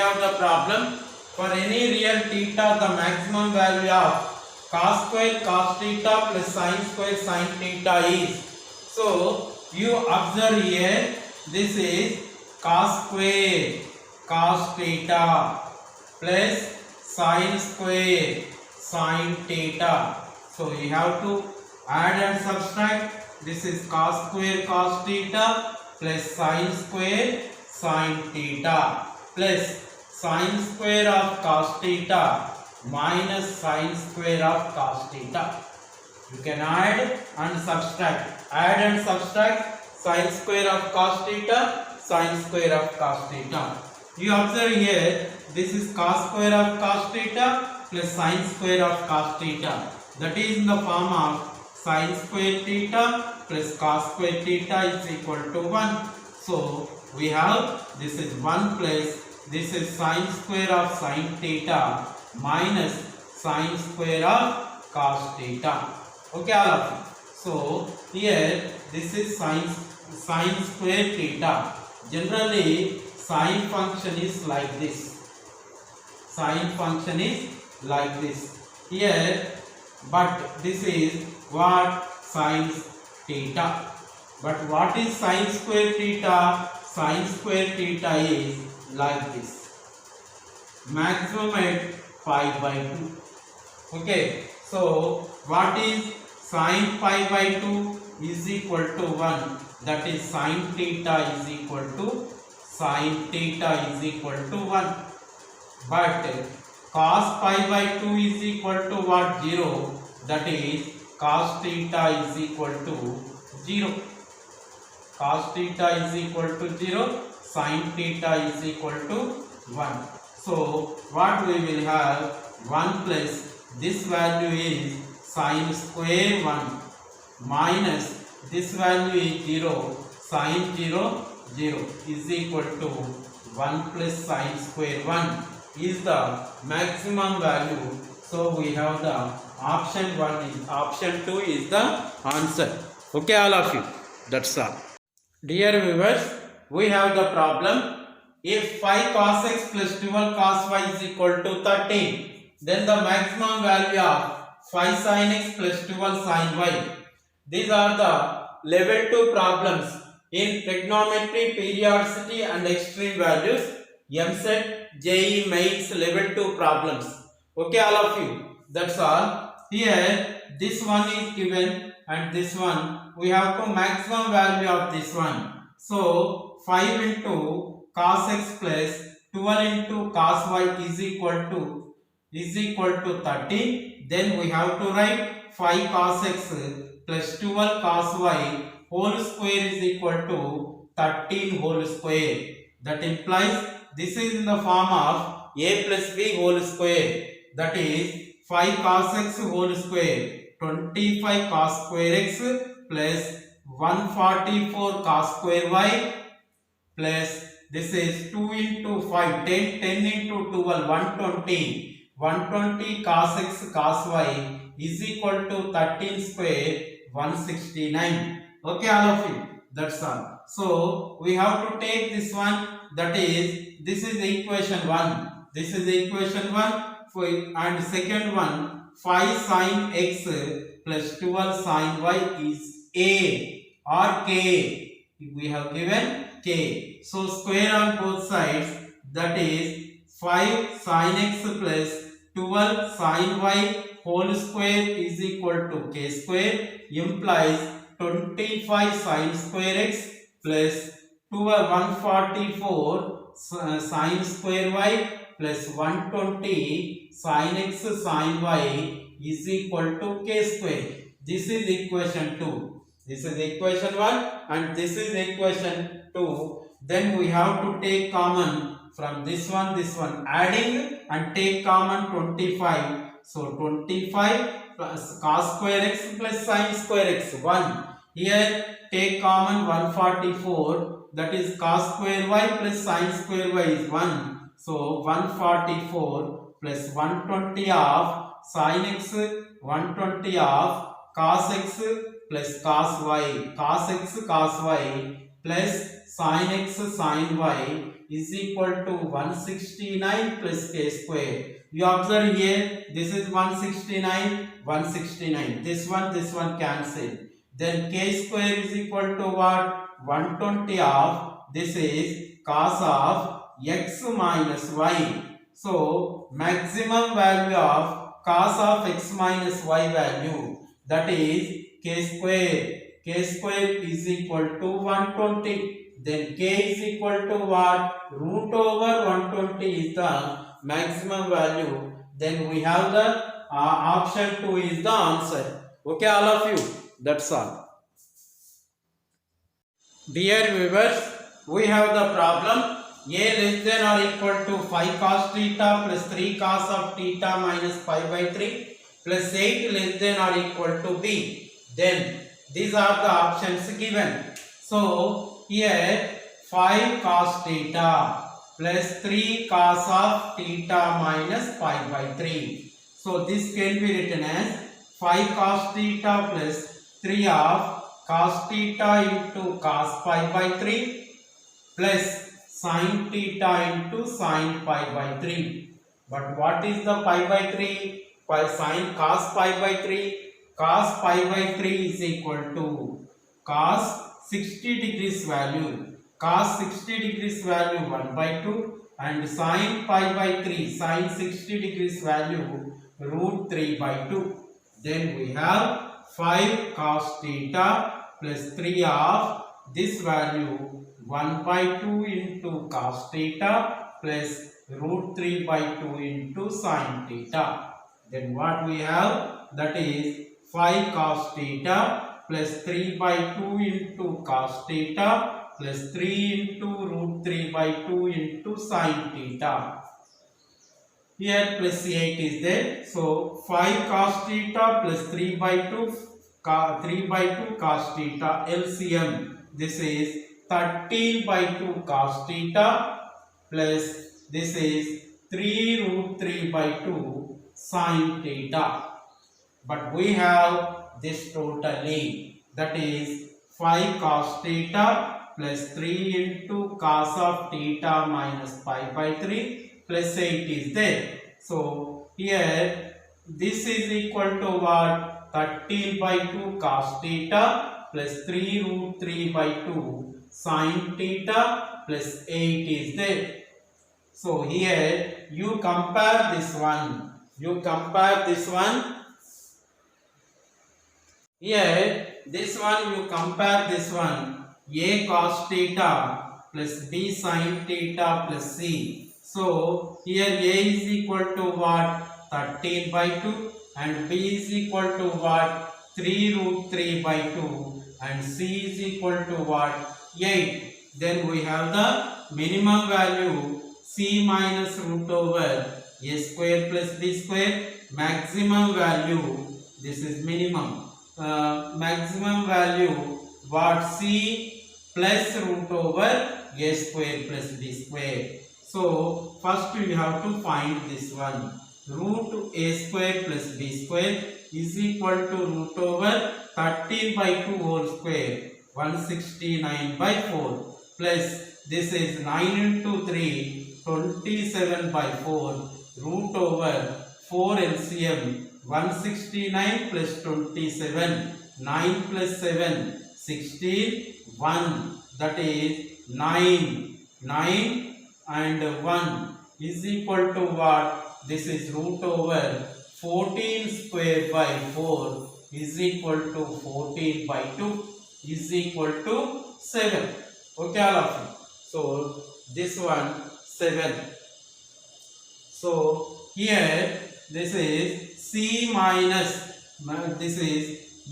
have the problem for any real theta, the maximum value of cos square cos theta plus sin square sin theta is. So you observe here, this is cos square cos theta plus sin square sin theta. So you have to add and subtract. This is cos square cos theta plus sin square sin theta plus sin square of cos theta minus sin square of cos theta. You can add and subtract. Add and subtract sin square of cos theta, sin square of cos theta. You observe here, this is cos square of cos theta plus sin square of cos theta. That is in the form of sin square theta plus cos square theta is equal to 1. So we have, this is 1 plus, this is sin square of sin theta minus sin square of cos theta. Okay, all of you. So here this is sin square theta. Generally sin function is like this. Sin function is like this. Here, but this is what? Sin theta. But what is sin square theta? Sin square theta is like this. Maximum at pi by 2. Okay. So what is sin pi by 2 is equal to 1. That is sin theta is equal to sin theta is equal to 1. But cos pi by 2 is equal to what? 0. That is cos theta is equal to 0. Cos theta is equal to 0. Sin theta is equal to 1. So what we will have? 1 plus this value is sin square 1 minus this value is 0 sin 0 0 is equal to 1 plus sin square 1 is the maximum value. So we have the option 1 is option 2 is the answer. Okay, all of you. That's all. Dear viewers, we have the problem. If 5 cos x plus 12 cos y is equal to 13, then the maximum value of 5 sin x plus 12 sin y. These are the level 2 problems in trigonometry, periodicity and extreme values. MSET, JEE Mains level 2 problems. Okay, all of you. That's all. Here, this one is given and this one. We have to maximum value of this one. So, 5 into cos x plus 12 into cos y is equal to 30. Then we have to write 5 cos x plus 12 cos y whole square is equal to 13 whole square. That implies this is in the form of a plus b whole square. That is 5 cos x whole square 25 cos square x plus 144 cos square y plus this is 2 into 5 10 into 12 120 cos x cos y is equal to 13 square 169. Okay, all of you. That's all. So we have to take this one. That is, this is equation 1. This is equation 1. And second one, 5 sin x plus 12 sin y is a or k. We have given k. So square on both sides. That is 5 sin x plus 12 sin y whole square is equal to k square, implies 25 sin square x plus 144 sin square y plus 120 sin x sin y is equal to k square. This is equation 2. This is equation 1 and this is equation 2. Then we have to take common from this one, adding and take common 25. So 25 plus cos square x plus sin square x 1. Here take common 144, that is cos square y plus sin square y is 1. So 144 plus 120 of sin x, 120 of cos x plus cos y, cos x cos y plus sin x sin y is equal to 169 plus k square. You observe here, this is 169, 169. This one cancel. Then k square is equal to what? 120 of, this is cos of x minus y. So, maximum value of cos of x minus y value, that is k square. K square is equal to 120. Then k is equal to what? Root over 120 is the maximum value. Then we have the option 2 is the answer. Okay, all of you. That's all. Dear viewers, we have the problem a less than or equal to 5 cos theta plus 3 cos of theta minus pi by 3 plus 8 less than or equal to b. Then these are the options given. So here 5 cos theta plus 3 cos of theta minus pi by 3. So this can be written as 5 cos theta plus 3 of cos theta into cos pi by 3 plus sin theta into sin pi by 3. But what is the pi by 3? Sin cos pi by 3. Cos pi by 3 is equal to cos 60 degrees value. Cos 60 degrees value 1 by 2 and sin pi by 3. Sin 60 degrees value root 3 by 2. Then we have 5 cos theta plus 3 of this value 1 by 2 into cos theta plus root 3 by 2 into sin theta. Then what we have, that is 5 cos theta plus 3 by 2 into cos theta plus 3 into root 3 by 2 into sin theta. Here plus 8 is there. So 5 cos theta plus 3 by 2 cos theta LCM. This is 13 by 2 cos theta plus this is 3 root 3 by 2 sin theta. But we have this totally, that is 5 cos theta plus 3 into cos of theta minus pi by 3 plus 8 is there. So here this is equal to what? 13 by 2 cos theta plus 3 root 3 by 2 sin theta plus 8 is there. So here you compare this one. You compare this one. Here this one you compare this one. A cos theta plus b sin theta plus c. So here a is equal to what? 13 by 2 and b is equal to what? 3 root 3 by 2 and c is equal to what? 8. Then we have the minimum value c minus root over a square plus b square. Maximum value, this is minimum. Maximum value what? C plus root over a square plus b square. So first you have to find this one. Root a square plus b square is equal to root over 13 by 2 whole square 169 by 4 plus this is 9 into 3 27 by 4 root over 4 LCM 169 plus 27 9 plus 7 16 1, that is 9 and 1 is equal to what? This is root over 14 square by 4 is equal to 14 by 2 is equal to 7. Okay, all of you. So this one 7. So here this is C minus, this is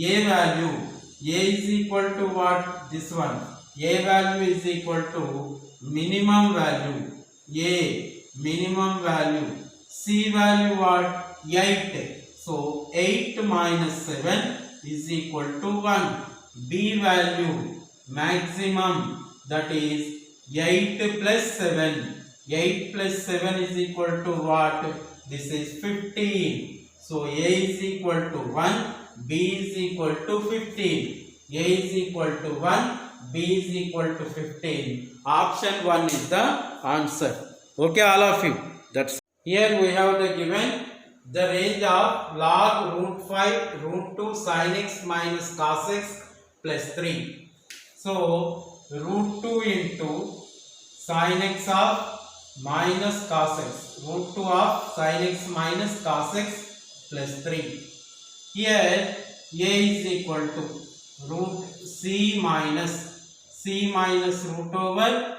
A value. A is equal to what? This one. A value is equal to minimum value. A minimum value. C value what? 8. So 8 minus 7 is equal to 1. B value maximum, that is 8 plus 7. 8 plus 7 is equal to what? This is 15. So A is equal to 1. B is equal to 15. A is equal to 1. B is equal to 15. Option 1 is the answer. Okay, all of you. That's here we have the given the range of log root 5 root 2 sin x minus cos x plus 3. So root 2 into sin x of minus cos x, root 2 of sin x minus cos x plus 3. Here a is equal to root c minus root over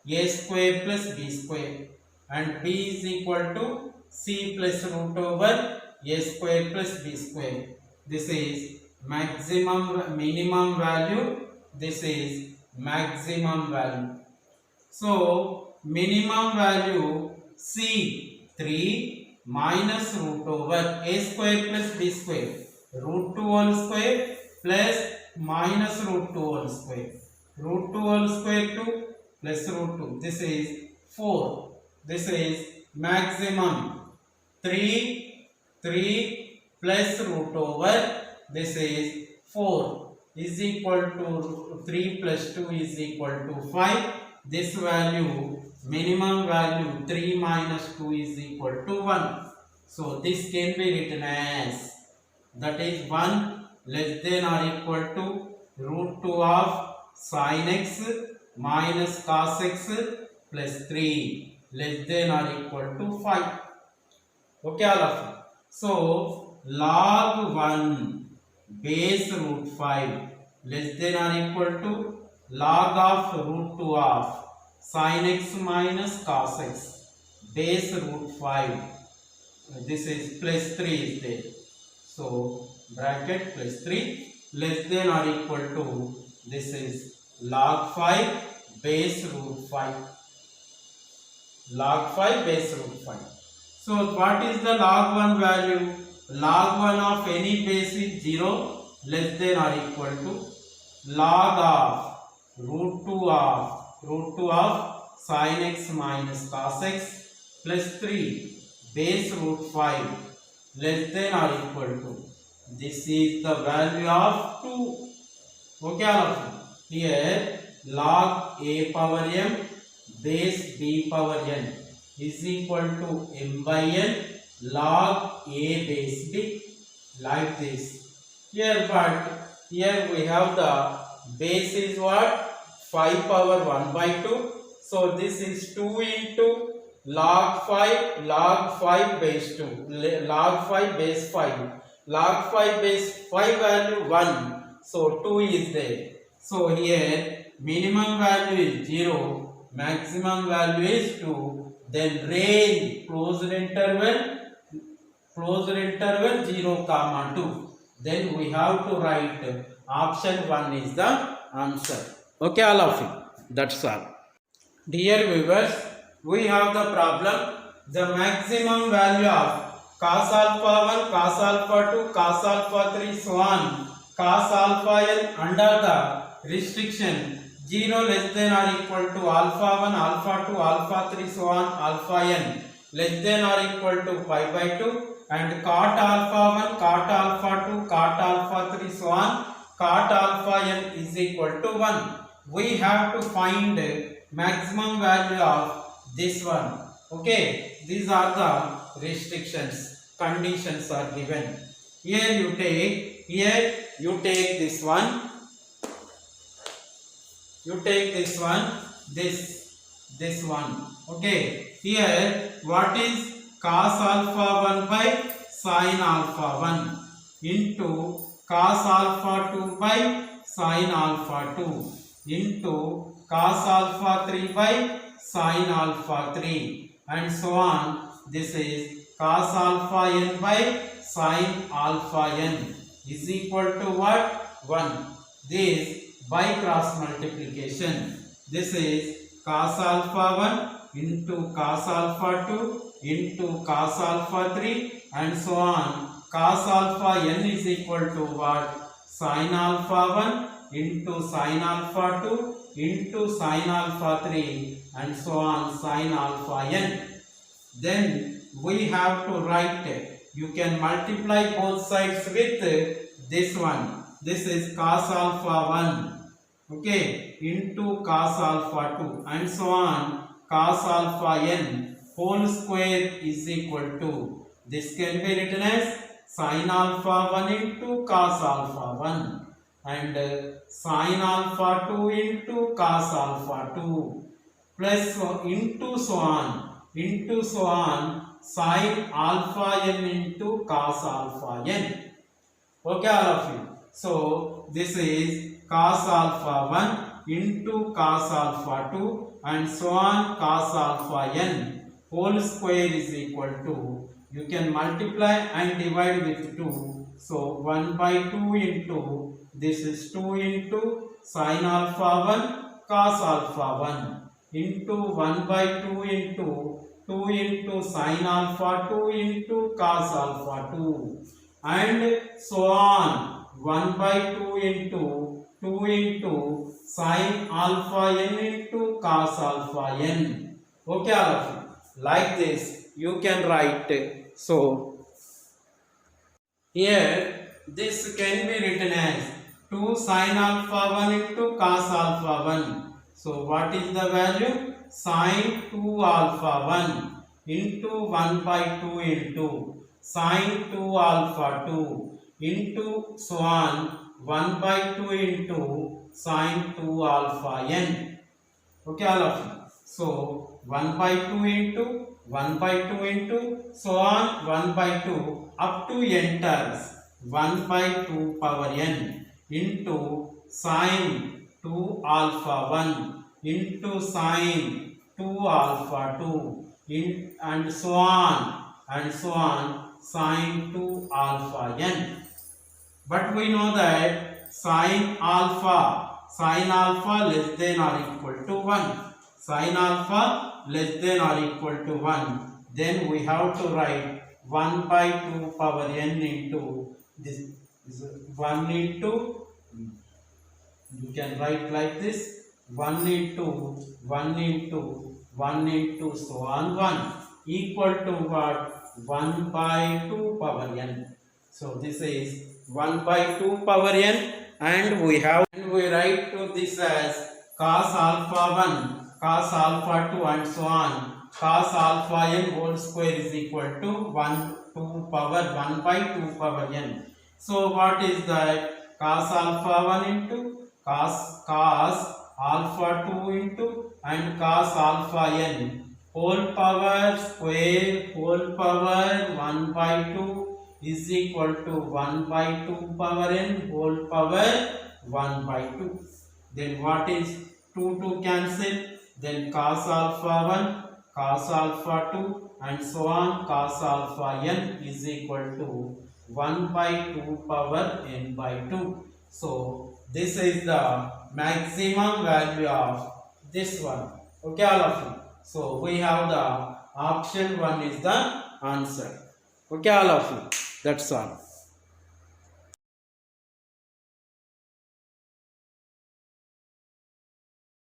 a square plus b square, and b is equal to c plus root over a square plus b square. This is minimum value. This is maximum value. So minimum value c 3 minus root over a square plus b square, root 2 whole square plus minus root 2 whole square, root 2 whole square 2 plus root 2. This is 4. This is maximum 3 plus root over. This is 4 is equal to 3 plus 2 is equal to 5. This value, minimum value 3 minus 2 is equal to 1. So this can be written as, that is 1 less than or equal to root 2 of sin x minus cos x plus 3 less than or equal to 5. Okay, all of you. So log 1 base root 5 less than or equal to log of root 2 of sin x minus cos x base root 5. This is plus 3 is there. So bracket plus 3 less than or equal to, this is log 5 base root 5. Log 5 base root 5. So what is the log 1 value? Log 1 of any base is 0 less than or equal to log of root 2 of sin x minus cos x plus 3 base root 5 less than or equal to, this is the value of 2. Okay, all of you. Here log a power m base b power n is equal to m by n log a base b, like this. Here, but here we have the base is what? 5 power 1 by 2. So this is 2 into log 5 base 2, log 5 base 5, log 5 base 5 value 1. So 2 is there. So here minimum value is 0, maximum value is 2. Then range closed interval 0 comma 2. Then we have to write option 1 is the answer. Okay, all of you. That's all. Dear viewers, we have the problem. The maximum value of cos alpha 1, cos alpha 2, cos alpha 3, so on, cos alpha n under the restriction 0 less than or equal to alpha 1, alpha 2, alpha 3, so on, alpha n less than or equal to pi by 2, and cot alpha 1, cot alpha 2, cot alpha 3, so on, cot alpha n is equal to 1. We have to find maximum value of this one. Okay, these are the restrictions, conditions are given. Here you take this one, this one. Okay, here what is cos alpha 1 by sin alpha 1 into cos alpha 2 by sin alpha 2 into cos alpha 3 by sin alpha 3, and so on. This is cos alpha n by sin alpha n is equal to what? 1. This by cross multiplication. This is cos alpha 1 into cos alpha 2 into cos alpha 3, and so on. Cos alpha n is equal to what? Sin alpha 1 into sin alpha 2 into sin alpha 3, and so on, sin alpha n. Then we have to write, you can multiply both sides with this one. This is cos alpha 1 okay, into cos alpha 2 and so on, cos alpha n whole square is equal to, this can be written as sin alpha 1 into cos alpha 1 and sin alpha 2 into cos alpha 2 plus into so on sin alpha n into cos alpha n. Okay, all of you. So this is cos alpha 1 into cos alpha 2 and so on cos alpha n whole square is equal to, you can multiply and divide with 2. So 1 by 2 into, this is 2 into sin alpha 1 cos alpha 1 into 1 by 2 into 2 into sin alpha 2 into cos alpha 2 and so on 1 by 2 into 2 into sin alpha n into cos alpha n. Okay, all of you. Like this you can write. So here this can be written as 2 sin alpha 1 into cos alpha 1. So what is the value? Sin 2 alpha 1 into 1 by 2 into sin 2 alpha 2 into so on 1 by 2 into sin 2 alpha n. Okay, all of you. So 1 by 2 into 1 by 2 into so on 1 by 2 up to n terms 1 by 2 power n into sin 2 alpha 1 into sin 2 alpha 2 in and so on sin 2 alpha n. But we know that sin alpha less than or equal to 1. Sin alpha less than or equal to 1. Then we have to write 1 by 2 power n into this is 1 into, you can write like this, 1 into 1 into 1 into so on 1 equal to what? 1 by 2 power n. So this is 1 by 2 power n and we write to this as cos alpha 1, cos alpha 2 and so on cos alpha n whole square is equal to 1 2 power 1 by 2 power n. So what is that? Cos alpha 1 into cos alpha 2 into and cos alpha n whole power square whole power 1 by 2 is equal to 1 by 2 power n whole power 1 by 2. Then what is 2 cancel? Then cos alpha 1, cos alpha 2 and so on cos alpha n is equal to 1 by 2 power n by 2. So this is the maximum value of this one. Okay, all of you. So we have the option 1 is the answer. Okay, all of you. That's all.